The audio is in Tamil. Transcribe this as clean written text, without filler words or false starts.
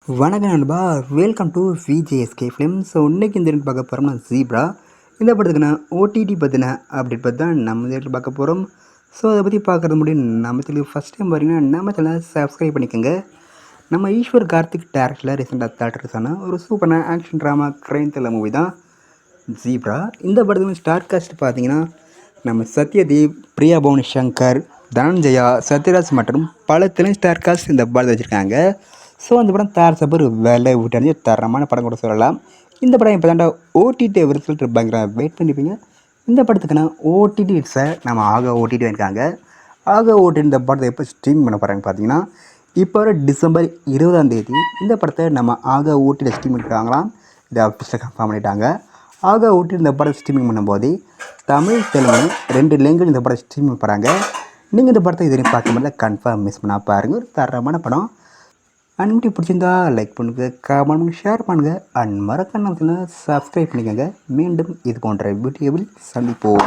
வணக்கம் நண்பா, welcome to VJSK film. So இன்றைக்கி இந்த பார்க்க போகிறோம்னா ஜீப்ரா. இந்த படத்துக்கு நான் ஓடிடி பற்றின அப்படி பார்த்து தான் நம்ம இந்த பார்க்க போகிறோம். ஸோ அதை பற்றி பார்க்குறது முடியும். நம்ம சேனலுக்கு ஃபஸ்ட் டைம் பார்த்தீங்கன்னா நம்ம சேனலை சப்ஸ்கிரைப் பண்ணிக்கோங்க. நம்ம ஈஸ்வர் கார்த்திக் டேரக்டரில் ரீசெண்டாக தேட்டருக்கு சொன்ன ஒரு சூப்பரான action drama crime thriller movie தான் ஜீப்ரா. இந்த படத்துக்கு ஸ்டார் காஸ்ட் பார்த்தீங்கன்னா நம்ம சத்யதீப், பிரியா பவனி சங்கர், தனஞ்சயா, சத்யராஜ் மற்றும் பல தெலுங்கு ஸ்டார் காஸ்ட் இந்த படத்தை வச்சுருக்காங்க. ஸோ அந்த படம் தாரசப்பர் வேலை விட்டு தரமான படம் கூட சொல்லலாம். இந்த படம் இப்போ தாண்டா ஓடிடி ரிசல்ட் பயங்கர வெயிட் பண்ணிப்பீங்க. இந்த படத்துக்குன்னா ஓடிடி சார் நம்ம ஓடிடி இருக்காங்க. ஓடிடி இந்த படத்தை எப்போ ஸ்ட்ரீம் பண்ண போகிறாங்க பார்த்தீங்கன்னா இப்போ வர டிசம்பர் 20 இந்த படத்தை நம்ம ஓடிடி ஸ்ட்ரீம் பண்ணிட்டாங்களாம். இதை ஆஃபீஸில் கன்ஃபார்ம் பண்ணிட்டாங்க. ஓடிடி இந்த படத்தை ஸ்ட்ரீமிங் பண்ணும்போது தமிழ், தெலுங்கு 2 லாங்குவேஜ் இந்த படம் ஸ்ட்ரீம் பண்ண போகிறாங்க. நீங்கள் இந்த படத்தை இதுவரையும் பார்க்க முடியல, கன்ஃபார்ம் மிஸ் பண்ணால் பாருங்கள். ஒரு தரமான படம். அன்றைக்கி பிடிச்சிருந்தா லைக் பண்ணுங்கள், கமெண்ட் பண்ணுங்கள், ஷேர் பண்ணுங்கள். அண்ட் மறக்காம சப்ஸ்கிரைப் பண்ணிக்கோங்க. மீண்டும் இது போன்ற வீடியோவில் சந்திப்போம்.